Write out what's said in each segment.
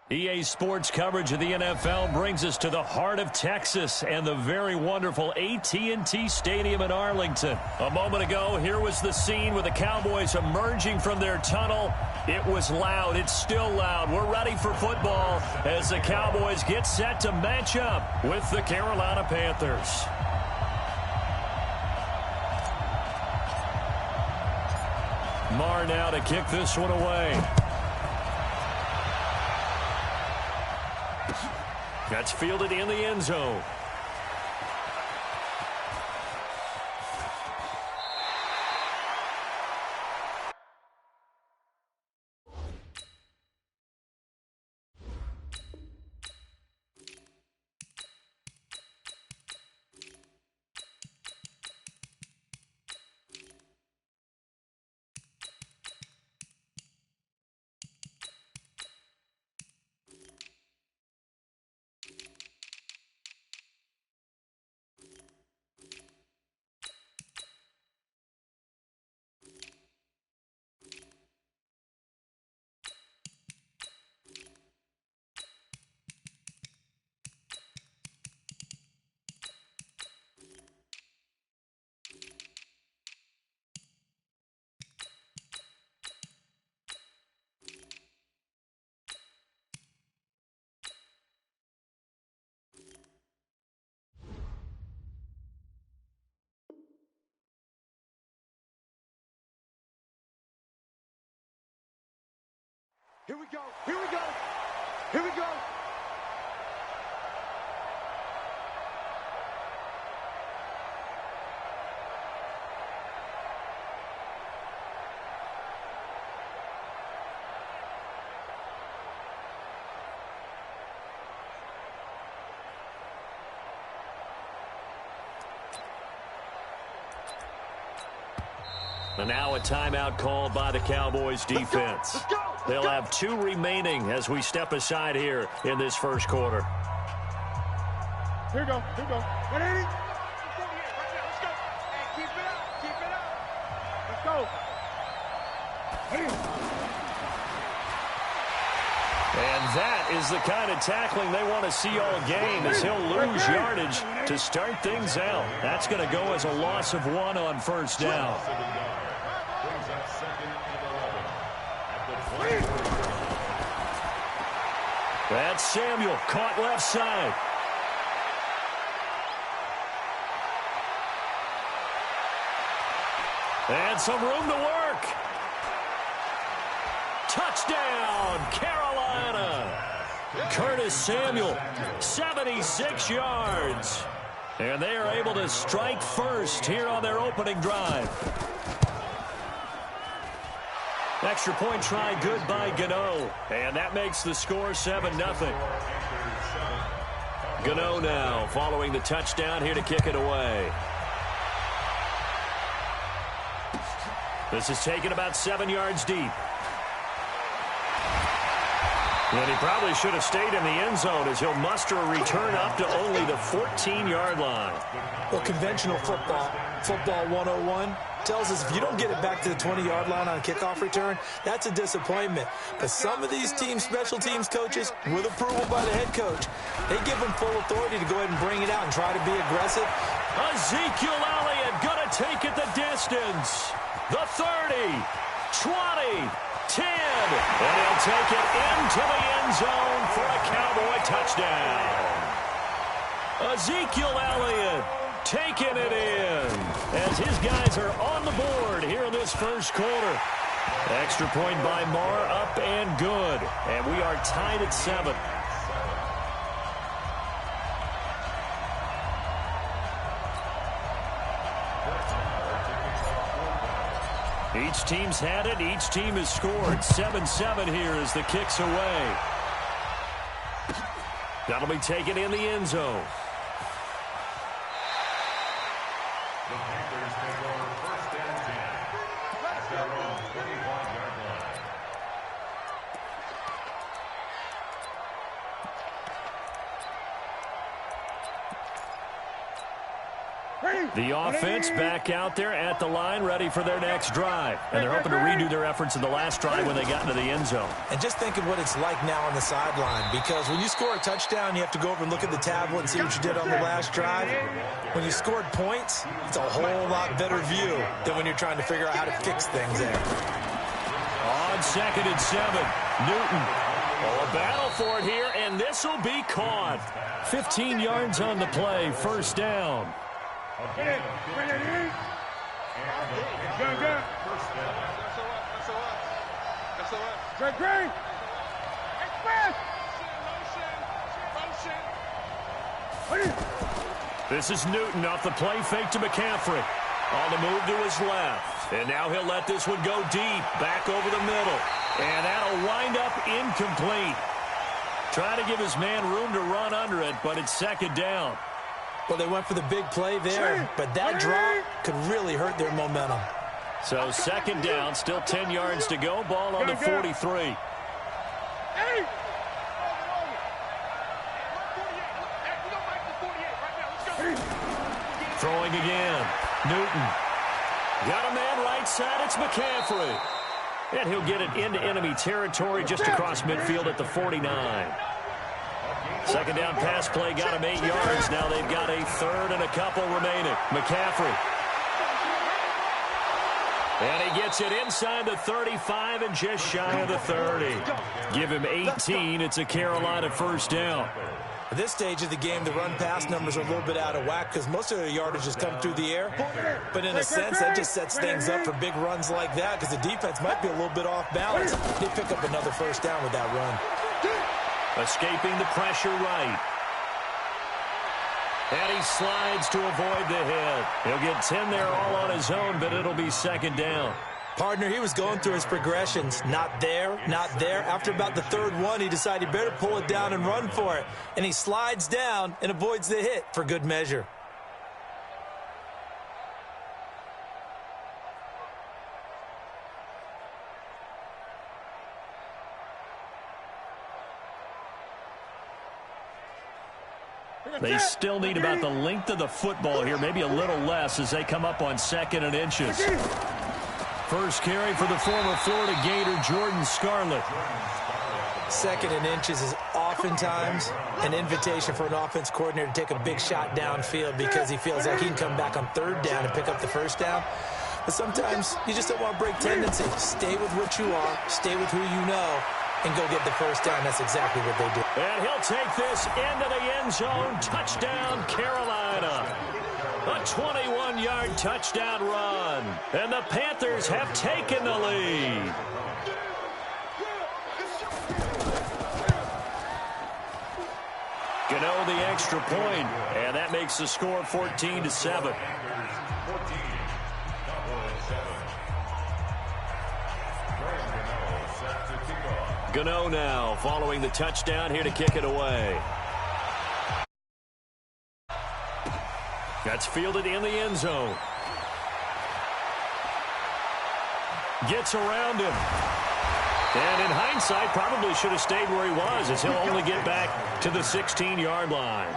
EA Sports coverage of the NFL brings us to the heart of Texas and the very wonderful AT&T Stadium in Arlington. A moment ago, here was the scene with the Cowboys emerging from their tunnel. It was loud. It's still loud. We're ready for football as the Cowboys get set to match up with the Carolina Panthers. Marr now to kick this one away. That's fielded in the end zone. Here we go. Here we go. Here we go. And now a timeout called by the Cowboys defense. Let's go. They'll have 2 remaining as we step aside here in this first quarter. Here we go. Here we go. 180. Let's go here. Right now. Let's go. Hey, keep it up. Keep it up. Let's go. And that is the kind of tackling they want to see all game, as he'll lose yardage to start things out. That's going to go as a loss of 1 on first down. That's Samuel, caught left side. And some room to work. Touchdown, Carolina. Curtis Samuel, 76 yards. And they are able to strike first here on their opening drive. Extra point try good by Gano. And that makes the score 7-0. Gano now following the touchdown here to kick it away. This is taken about 7 yards deep. And he probably should have stayed in the end zone as he'll muster a return up to only the 14-yard line. Well, conventional football 101, tells us if you don't get it back to the 20-yard line on a kickoff return, that's a disappointment. But some of these teams, special teams coaches, with approval by the head coach, they give them full authority to go ahead and bring it out and try to be aggressive. Ezekiel Elliott going to take it the distance. The 30, 20, 10, and he'll take it into the end zone for a Cowboy touchdown. Ezekiel Elliott taking it in as his guys are on the board here in this first quarter. Extra point by Marr, up and good. And we are tied at 7. Each team's had it. Each team has scored. 7-7 here as the kick's away. That'll be taken in the end zone. The Panthers take over first and 10 at their own 25-yard line. The offense back out there at the line, ready for their next drive. And they're hoping to redo their efforts in the last drive when they got into the end zone. And just think of what it's like now on the sideline, because when you score a touchdown, you have to go over and look at the tablet and see what you did on the last drive. When you scored points, it's a whole lot better view than when you're trying to figure out how to fix things there. On 2nd and 7, Newton. Oh, a battle for it here, and this will be caught. 15 yards on the play, first down. Good. This is Newton off the play fake to McCaffrey. On the move to his left. And now he'll let this one go deep, back over the middle. And that'll wind up incomplete. Trying to give his man room to run under it, but it's 2nd down. Well, they went for the big play there, but that drop could really hurt their momentum. So 2nd down, still 10 yards to go. Ball on the 43. Throwing again. Newton. Got a man right side. It's McCaffrey. And he'll get it into enemy territory just across midfield at the 49. 2nd down pass play got him 8 yards. Now they've got a 3rd and a couple remaining. McCaffrey. And he gets it inside the 35 and just shy of the 30. Give him 18. It's a Carolina first down. At this stage of the game, the run-pass numbers are a little bit out of whack because most of their yardage has come through the air. But in a sense, that just sets things up for big runs like that because the defense might be a little bit off balance. They pick up another first down with that run. Escaping the pressure right. And he slides to avoid the hit. He'll get 10 there all on his own, but it'll be 2nd down. Partner, he was going through his progressions. Not there, not there. After about the 3rd one, he decided he better pull it down and run for it. And he slides down and avoids the hit for good measure. They still need about the length of the football here, maybe a little less as they come up on 2nd and inches. First carry for the former Florida Gator, Jordan Scarlett. 2nd and inches is oftentimes an invitation for an offense coordinator to take a big shot downfield because he feels like he can come back on 3rd down and pick up the first down. But sometimes you just don't want to break tendency. Stay with what you are, stay with who you know, and go get the first down. That's exactly what they do. And he'll take this into the end zone. Touchdown, Carolina. A 21-yard touchdown run. And the Panthers have taken the lead. Gano the extra point, and that makes the score 14-7. Gano now following the touchdown here to kick it away. That's fielded in the end zone. Gets around him. And in hindsight, probably should have stayed where he was as he'll only get back to the 16-yard line.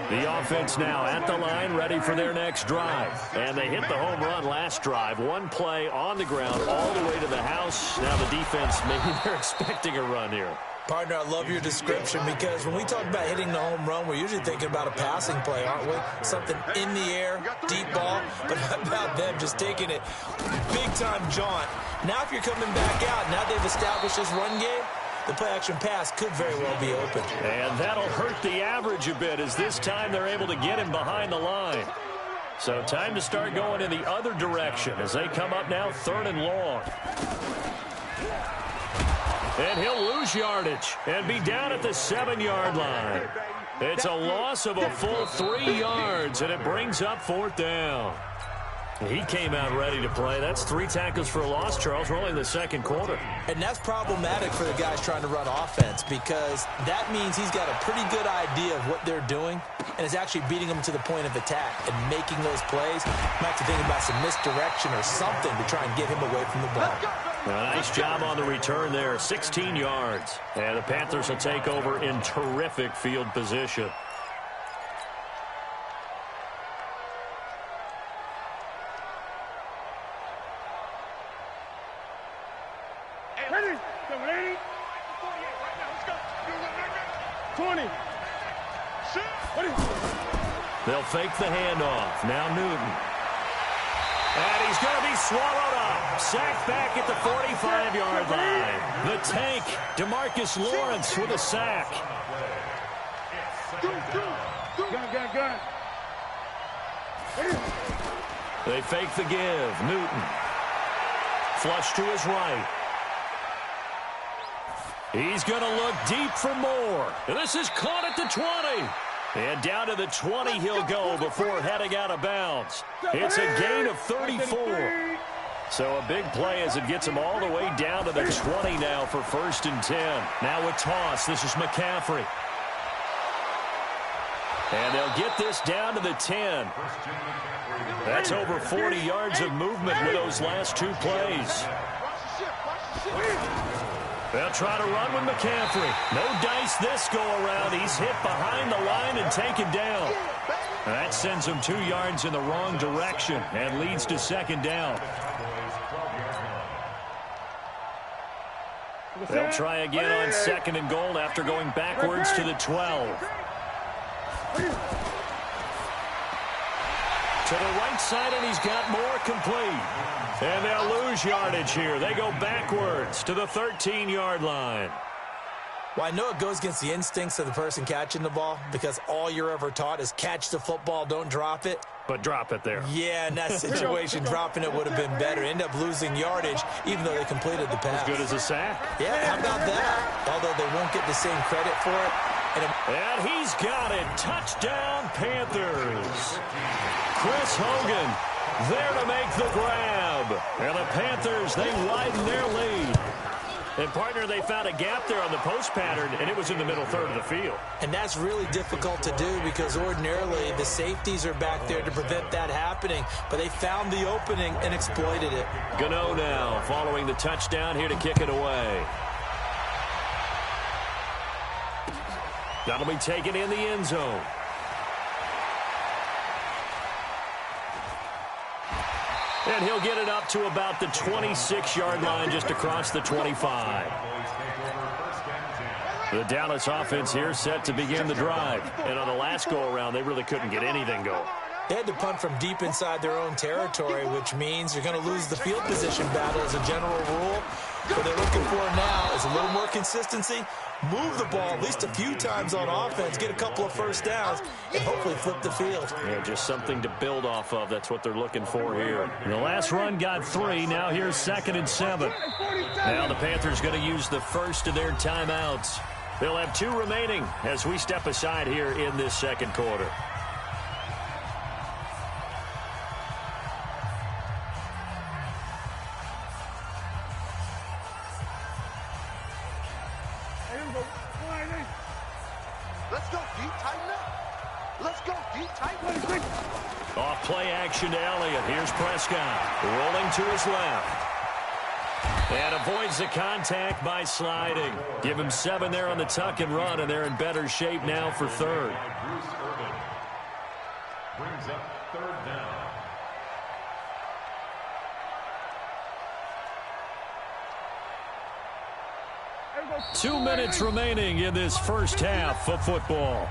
The offense now at the line, ready for their next drive. And they hit the home run last drive. One play on the ground all the way to the house. Now the defense, maybe they're expecting a run here. Partner, I love your description because when we talk about hitting the home run, we're usually thinking about a passing play, aren't we? Something in the air, deep ball. But how about them just taking it big-time jaunt? Now if you're coming back out, now they've established this run game, the play-action pass could very well be open. And that'll hurt the average a bit as this time they're able to get him behind the line. So time to start going in the other direction as they come up now 3rd and long. And he'll lose yardage and be down at the 7-yard line. It's a loss of a full 3 yards, and it brings up 4th down. He came out ready to play. That's 3 tackles for a loss, Charles. We're only in the 2nd quarter. And that's problematic for the guys trying to run offense because that means he's got a pretty good idea of what they're doing and is actually beating them to the point of attack and making those plays. Might have to think about some misdirection or something to try and get him away from the ball. A nice job on the return there, 16 yards. And the Panthers will take over in terrific field position. 20. They'll fake the handoff. Now Newton. And he's going to be swallowed up. Sacked back at the 45-yard line. The tank, DeMarcus Lawrence with a sack. Gun. They fake the give. Newton. Flush to his right. He's going to look deep for more. And this is caught at the 20. And down to the 20 he'll go before heading out of bounds. It's a gain of 34. So a big play as it gets him all the way down to the 20 now for 1st and 10. Now a toss. This is McCaffrey. And they'll get this down to the 10. That's over 40 yards of movement with those last 2 plays. They'll try to run with McCaffrey. No dice this go-around. He's hit behind the line and taken down. That sends him 2 yards in the wrong direction and leads to 2nd down. They'll try again on 2nd and goal after going backwards to the 12. To the right side, and he's got more complete. And they'll lose yardage here. They go backwards to the 13-yard line. Well, I know it goes against the instincts of the person catching the ball because all you're ever taught is catch the football, don't drop it. But drop it there. Yeah, in that situation, dropping it would have been better. End up losing yardage, even though they completed the pass. As good as a sack. Yeah, how about that? Although they won't get the same credit for it. And he's got it. Touchdown, Panthers. Chris Hogan there to make the grab. And the Panthers, they widen their lead. And, partner, they found a gap there on the post pattern, and it was in the middle third of the field. And that's really difficult to do because ordinarily the safeties are back there to prevent that happening. But they found the opening and exploited it. Gano now following the touchdown here to kick it away. That'll be taken in the end zone. And he'll get it up to about the 26-yard line just across the 25. The Dallas offense here set to begin the drive. And on the last go-around, they really couldn't get anything going. They had to punt from deep inside their own territory, which means you're going to lose the field position battle as a general rule. What they're looking for now is a little more consistency, move the ball at least a few times on offense, get a couple of first downs, and hopefully flip the field. Yeah, just something to build off of. That's what they're looking for here. The last run got 3. Now here's 2nd and 7. Now the Panthers going to use the first of their timeouts. They'll have 2 remaining as we step aside here in this second quarter. Let's go, deep, tighten up. Let's go, deep, tighten up. Off play action to Elliott. Here's Prescott rolling to his left. And avoids the contact by sliding. Give him 7 there on the tuck and run, and they're in better shape now for 3rd. Brings up 3rd down. Two minutes remaining in this first half of football.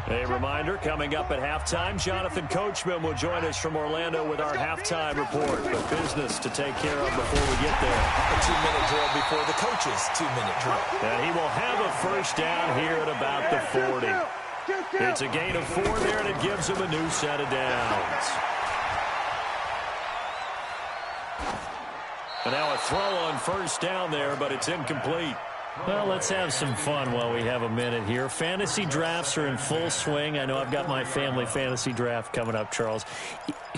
A reminder, coming up at halftime, Jonathan Coachman will join us from Orlando with our halftime report. But business to take care of before we get there. A 2-minute drill before the coach's 2-minute drill. And he will have a first down here at about the 40. It's a gain of 4 there, and it gives him a new set of downs. And now a throw on first down there, but it's incomplete. Well, let's have some fun while we have a minute here. Fantasy drafts are in full swing. I know I've got my family fantasy draft coming up, Charles.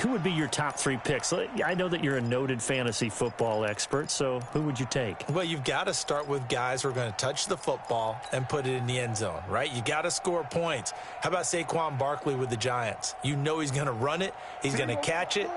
Who would be your top 3 picks? I know that you're a noted fantasy football expert, so who would you take? Well, you've got to start with guys who are going to touch the football and put it in the end zone, right? You got to score points. How about Saquon Barkley with the Giants? You know he's going to run it. He's going to catch it.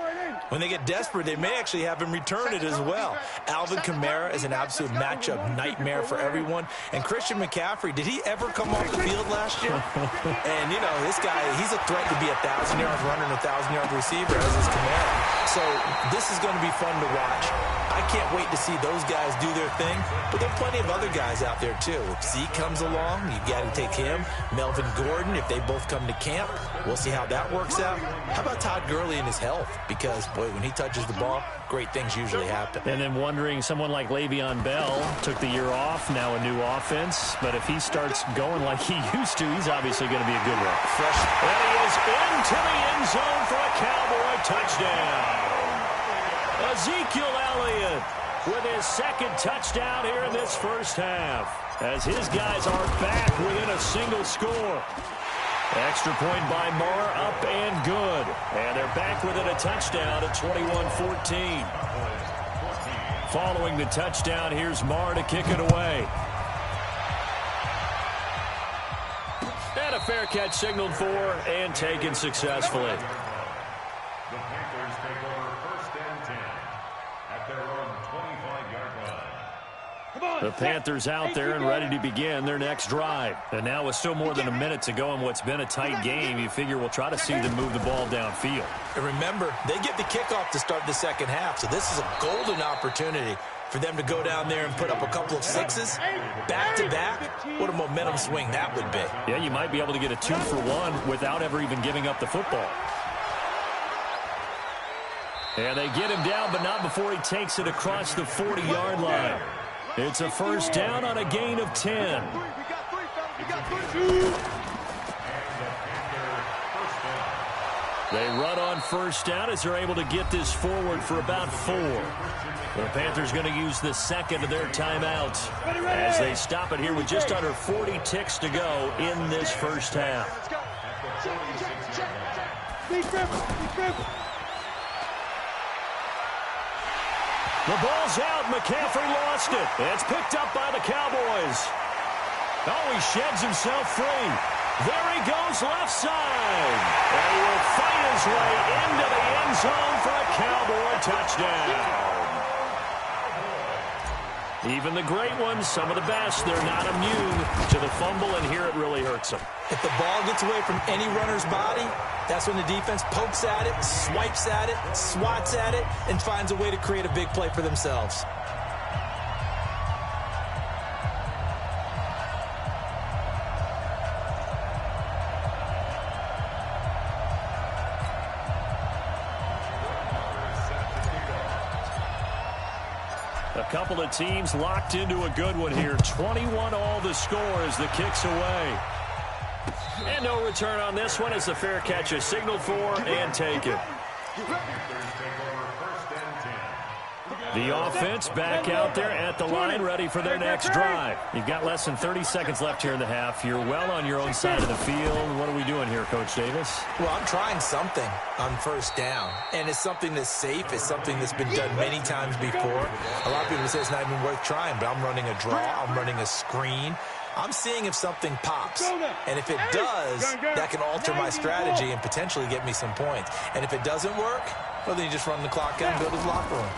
When they get desperate, they may actually have him return it as well. Alvin Kamara is an absolute matchup nightmare for everyone. And Christian McCaffrey, did he ever come off the field last year? And, you know, this guy, he's a threat to be a 1,000-yard runner and a 1,000-yard receiver, as is Kamara. So this is going to be fun to watch. I can't wait to see those guys do their thing. But there are plenty of other guys out there, too. If Zeke comes along, you got to take him. Melvin Gordon, if they both come to camp, we'll see how that works out. How about Todd Gurley and his health? Because, boy, when he touches the ball, great things usually happen. And then wondering, someone like Le'Veon Bell took the year off, now a new offense. But if he starts going like he used to, he's obviously going to be a good one. Fresh. And he is into the end zone for a Cowboy touchdown. Ezekiel Elliott with his second touchdown here in this first half, as his guys are back within a single score. Extra point by Marr, up and good. And they're back within a touchdown at 21-14. Following the touchdown, here's Marr to kick it away. And a fair catch signaled for and taken successfully. The Panthers take over first and 10 at their own 25-yard line. The Panthers out there and ready to begin their next drive. And now with still more than a minute to go in what's been a tight game, you figure we'll try to see them move the ball downfield. And remember, they get the kickoff to start the second half, so this is a golden opportunity for them to go down there and put up a couple of sixes back-to-back. What a momentum swing that would be. Yeah, you might be able to get a 2-for-1 without ever even giving up the football. And they get him down, but not before he takes it across the 40-yard line. It's a first down on a gain of 10. They run on first down as they're able to get this forward for about 4. The Panthers going to use the second of their timeouts as they stop it here with just under 40 ticks to go in this first half. The ball's out. McCaffrey lost it. It's picked up by the Cowboys. Oh, he sheds himself free. There he goes left side. And he will fight his way into the end zone for a Cowboy touchdown. Even the great ones, some of the best, they're not immune to the fumble, and here it really hurts them. If the ball gets away from any runner's body, that's when the defense pokes at it, swipes at it, swats at it, and finds a way to create a big play for themselves. A couple of teams locked into a good one here. 21 all the score as the kick's away. And no return on this one as the fair catch is signaled for and taken. The offense back out there at the line, ready for their next drive. You've got less than 30 seconds left here in the half. You're well on your own side of the field. What are we doing here, Coach Davis? Well, I'm trying something on first down, and it's something that's safe. It's something that's been done many times before. A lot of people say it's not even worth trying, but I'm running a draw. I'm running a screen. I'm seeing if something pops, and if it does, that can alter my strategy and potentially get me some points. And if it doesn't work, well, then you just run the clock out and go to the locker room.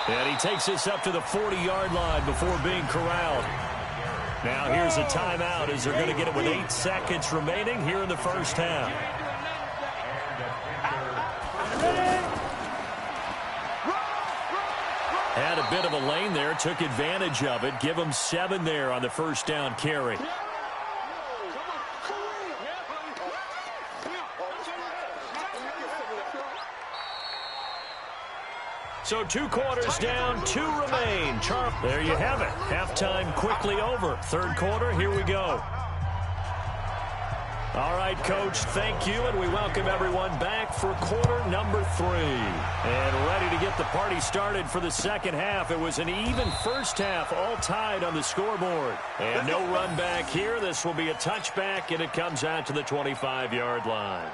And he takes this up to the 40-yard line before being corralled. Now here's a timeout as they're going to get it with 8 seconds remaining here in the first half. Had a bit of a lane there, took advantage of it. Give him 7 there on the first down carry. So 2 quarters down, 2 remain. There you have it. Halftime quickly over. Third quarter, here we go. All right, Coach, thank you, and we welcome everyone back for quarter number 3. And ready to get the party started for the second half. It was an even first half, all tied on the scoreboard. And no run back here. This will be a touchback, and it comes out to the 25-yard line.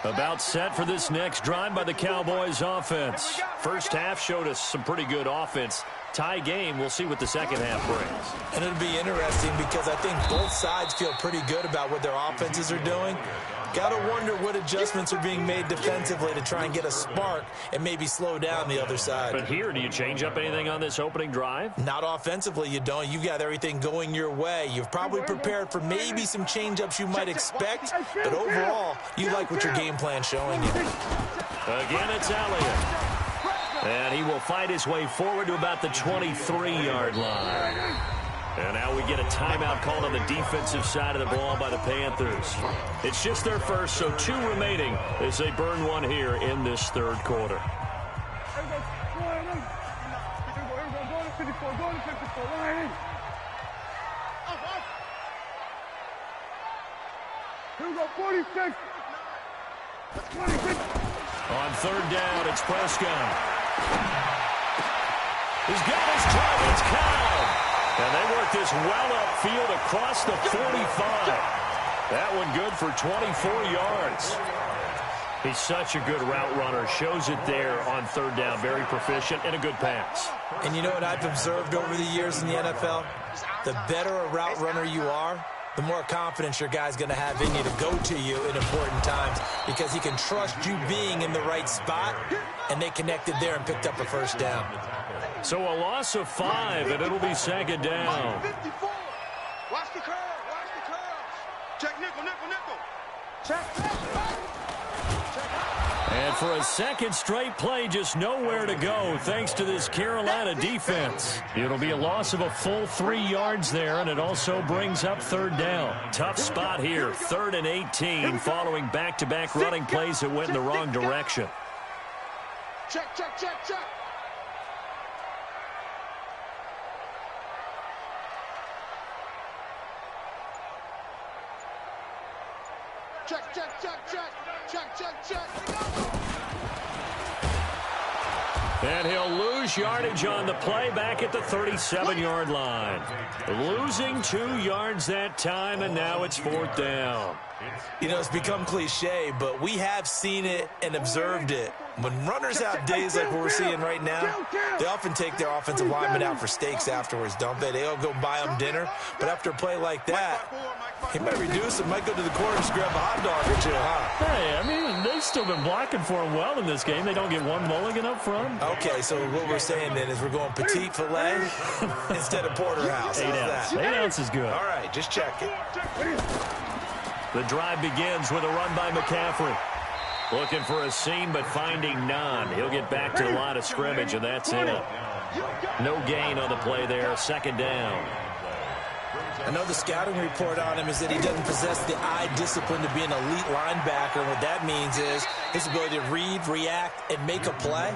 About set for this next drive by the Cowboys offense. First half showed us some pretty good offense. Tie game. We'll see what the second half brings. And it'll be interesting because I think both sides feel pretty good about what their offenses are doing. Got to wonder what adjustments are being made defensively to try and get a spark and maybe slow down the other side. But here, do you change up anything on this opening drive? Not offensively, you don't. You got everything going your way. You've probably prepared for maybe some change-ups you might expect, but overall, you like what your game plan's showing you. Again, it's Elliott. And he will fight his way forward to about the 23-yard line. And now we get a timeout called on the defensive side of the ball by the Panthers. It's just their first, so 2 remaining as they burn one here in this third quarter. On third down, it's Prescott. He's got his targets count. And they work this well upfield across the 45. That one good for 24 yards. He's such a good route runner. Shows it there on third down. Very proficient and a good pass. And you know what I've observed over the years in the NFL? The better a route runner you are, the more confidence your guy's going to have in you to go to you in important times because he can trust you being in the right spot, and they connected there and picked up a first down. So a loss of 5, and it'll be second down. 54. Watch the curve. Watch the curve. Check nickel, nickel, nickel. Check. And for a second straight play, just nowhere to go thanks to this Carolina defense. It'll be a loss of a full 3 yards there, and it also brings up third down. Tough spot here, 3rd and 18, following back-to-back running plays that went in the wrong direction. Check, check, check, check. Check, check, check, check. Check, check, check. And he'll lose yardage on the play back at the 37-yard line. Losing 2 yards that time, and now it's 4th down. You know, it's become cliche, but we have seen it and observed it. When runners have days like what we're seeing right now, they often take their offensive linemen out for steaks afterwards, don't they? They'll go buy them dinner. But after a play like that, he might reduce it, might go to the corner and just grab a hot dog or two, huh? Hey, I mean, they've still been blocking for him well in this game. They don't get one mulligan up front. Okay, so what we're saying then is we're going petite filet instead of porterhouse. 8 ounce. 8 ounce is good. All right, just check it. The drive begins with a run by McCaffrey. Looking for a seam, but finding none. He'll get back to the line of scrimmage, and that's it. No gain on the play there. Second down. I know the scouting report on him is that he doesn't possess the eye discipline to be an elite linebacker. And what that means is his ability to read, react, and make a play.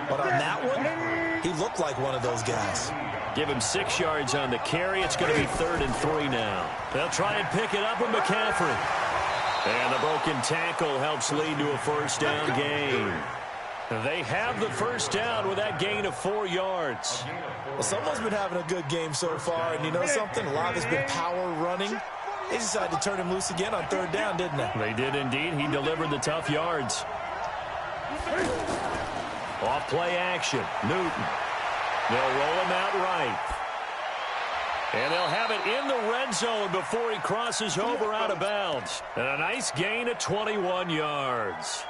But on that one, he looked like one of those guys. Give him 6 yards on the carry. It's going to be 3rd and 3 now. They'll try and pick it up with McCaffrey. And the broken tackle helps lead to a first down gain. They have the first down with that gain of 4 yards. Well, someone's been having a good game so far, and you know something? A lot has been power running. They decided to turn him loose again on 3rd down, didn't they? They did indeed. He delivered the tough yards. Off play action. Newton. They'll roll him out right. And they'll have it in the red zone before he crosses over out of bounds. And a nice gain of 21 yards.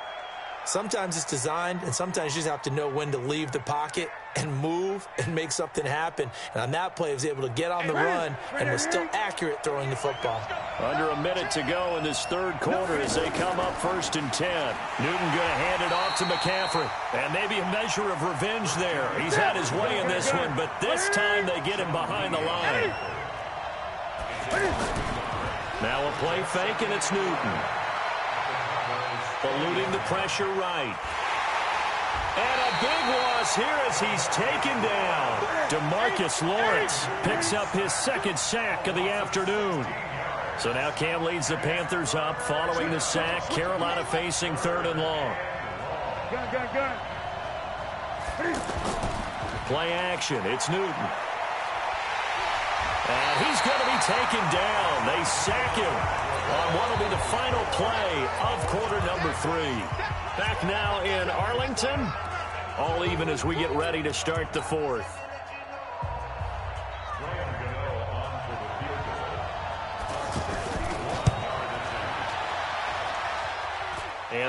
Sometimes it's designed, and sometimes you just have to know when to leave the pocket and move and make something happen. And on that play, he was able to get on the run and was still accurate throwing the football. Under a minute to go in this third quarter as they come up 1st and 10. Newton going to hand it off to McCaffrey. And maybe a measure of revenge there. He's had his way in this one, but this time they get him behind the line. Now a play fake, and it's Newton. Eluding the pressure right. And a big loss here as he's taken down. DeMarcus Lawrence picks up his 2nd sack of the afternoon. So now Cam leads the Panthers up following the sack. Carolina facing 3rd and long. Play action. It's Newton. And he's going to be taken down. They sack him on what will be the final play of quarter number 3. Back now in Arlington. All even as we get ready to start the 4th.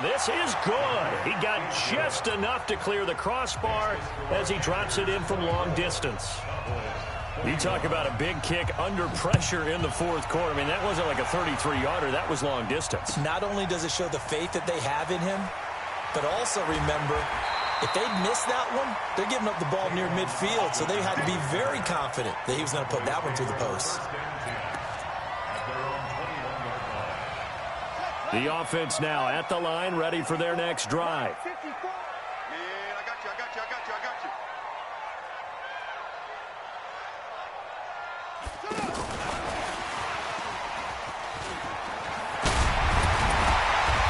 And this is good. He got just enough to clear the crossbar as he drops it in from long distance. You talk about a big kick under pressure in the fourth quarter. I mean, that wasn't like a 33-yarder. That was long distance. Not only does it show the faith that they have in him, but also remember, if they'd missed that one, they're giving up the ball near midfield, so they had to be very confident that he was going to put that one through the post. The offense now at the line, ready for their next drive. Man, I got you.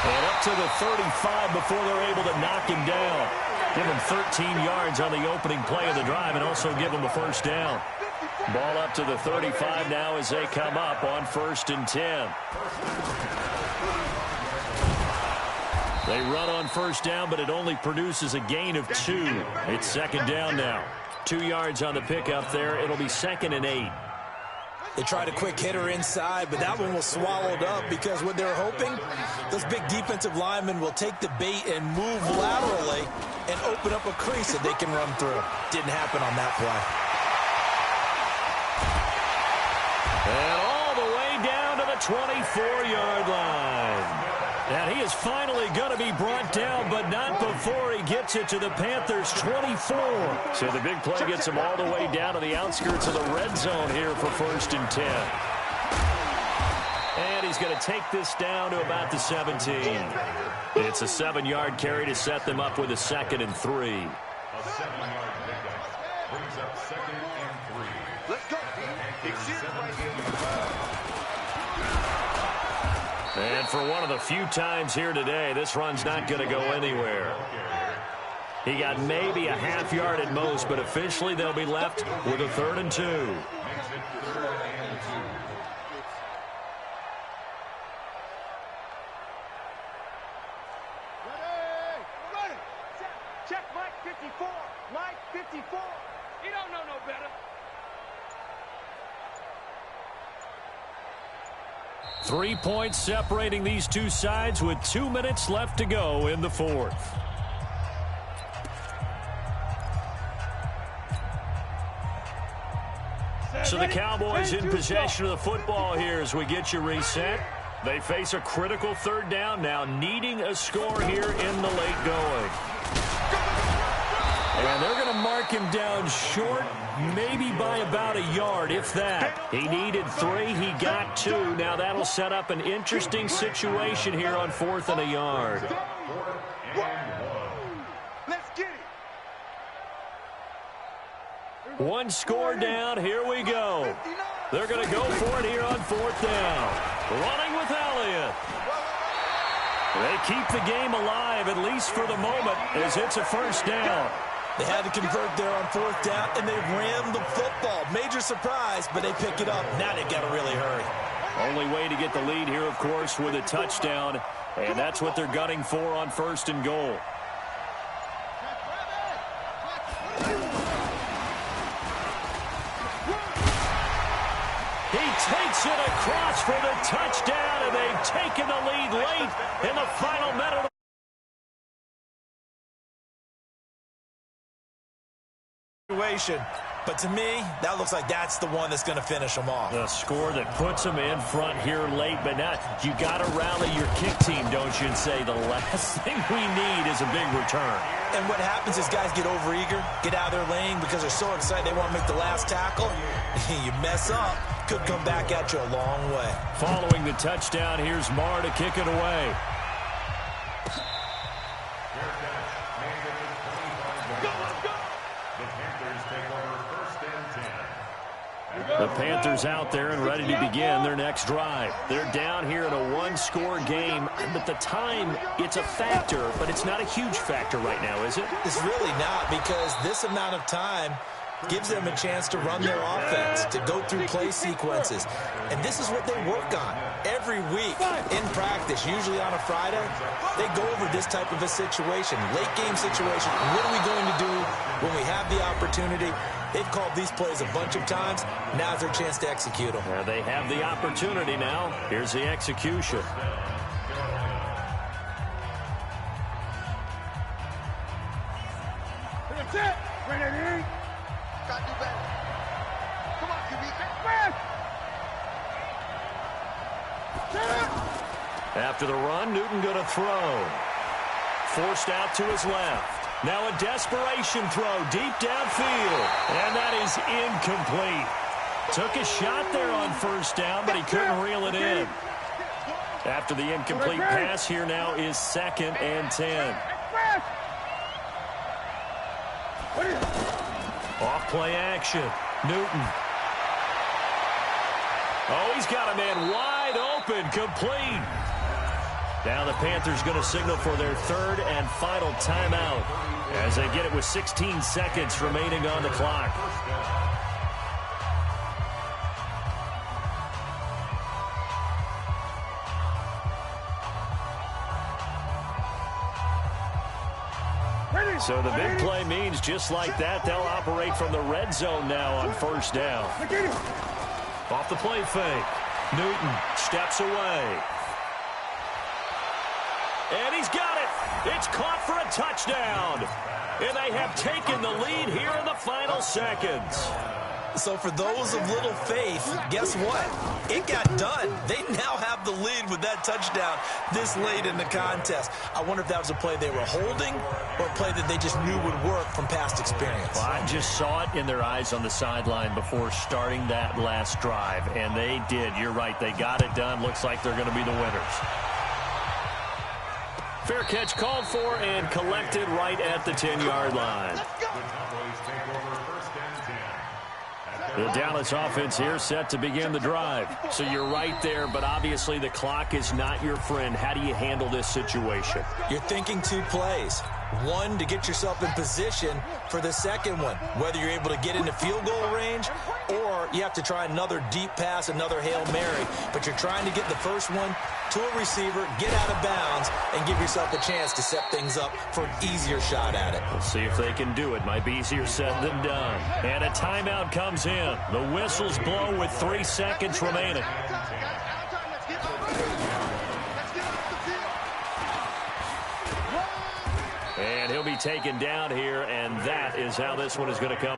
And up to the 35 before they're able to knock him down. Give him 13 yards on the opening play of the drive and also give him a first down. Ball up to the 35 now as they come up on 1st and 10. They run on first down, but it only produces a gain of 2. It's 2nd down now. 2 yards on the pickup there. It'll be 2nd and 8. They tried a quick hitter inside, but that one was swallowed up because what they're hoping, those big defensive linemen will take the bait and move laterally and open up a crease that they can run through. Didn't happen on that play. And all the way down to the 24-yard line. And he is finally going to be brought down, but not before he gets it to the Panthers' 24. So the big play gets him all the way down to the outskirts of the red zone here for 1st and 10. And he's going to take this down to about the 17. It's a 7-yard carry to set them up with a 2nd and 3. A 7-yard pickup brings up 2nd and 3. Let's go. And for one of the few times here today, this run's not going to go anywhere. He got maybe a half yard at most, but officially they'll be left with a 3rd and 2. Ready, check Mike 54. Mike 54. He don't know no better. 3 points separating these two sides with 2 minutes left to go in the fourth. So the Cowboys in possession of the football here as we get you reset. They face a critical 3rd down now, needing a score here in the late going. And they're going to mark him down short, maybe by about a yard, if that. He needed 3, he got 2. Now that'll set up an interesting situation here on 4th and a yard. Let's get it. 1 score down, here we go. They're going to go for it here on 4th down. Running with Elliott. They keep the game alive, at least for the moment, as it's a 1st down. They had to convert there on 4th down, and they ran the football. Major surprise, but they pick it up. Now they got to really hurry. Only way to get the lead here, of course, with a touchdown, and that's what they're gunning for on 1st and goal. He takes it across for the touchdown, and they've taken the lead late in the final minute. But to me, that looks like that's the one that's going to finish them off. The score that puts them in front here late, but now you got to rally your kick team, don't you, and say the last thing we need is a big return. And what happens is guys get overeager, get out of their lane because they're so excited they want to make the last tackle. You mess up, could come back at you a long way. Following the touchdown, here's Marr to kick it away. The Panthers out there and ready to begin their next drive. They're down here in a 1-score game, but the time, it's a factor, but it's not a huge factor right now, is it? It's really not, because this amount of time gives them a chance to run their offense, to go through play sequences. And this is what they work on every week in practice, usually on a Friday. They go over this type of a situation, late game situation. What are we going to do when we have the opportunity? They've called these plays a bunch of times. Now's their chance to execute them. They have the opportunity now. Here's the execution. After the run, Newton going to throw. Forced out to his left. Now a desperation throw deep downfield. And that is incomplete. Took a shot there on first down, but he couldn't reel it in. After the incomplete pass, here now is 2nd and 10. Off play action. Newton. Oh, he's got a man wide open, complete. Now the Panthers going to signal for their 3rd and final timeout as they get it with 16 seconds remaining on the clock. So the big play means just like that, they'll operate from the red zone now on first down. Off the play fake. Newton steps away. And he's got it. It's caught for a touchdown. And they have taken the lead here in the final seconds. So for those of little faith, guess what? It got done. They now have the lead with that touchdown this late in the contest. I wonder if that was a play they were holding or a play that they just knew would work from past experience. Well, I just saw it in their eyes on the sideline before starting that last drive, and they did. You're right. They got it done. Looks like they're going to be the winners. Fair catch called for and collected right at the 10-yard line. The Dallas offense here set to begin the drive. So you're right there, but obviously the clock is not your friend. How do you handle this situation? You're thinking 2 plays. One, to get yourself in position for the second one, whether you're able to get into field goal range or you have to try another deep pass, another Hail Mary. But you're trying to get the first one to a receiver, get out of bounds, and give yourself a chance to set things up for an easier shot at it. We'll see if they can do it. Might be easier said than done. And a timeout comes in. The whistles blow with 3 seconds remaining. And he'll be taken down here, and that is how this one is going to come.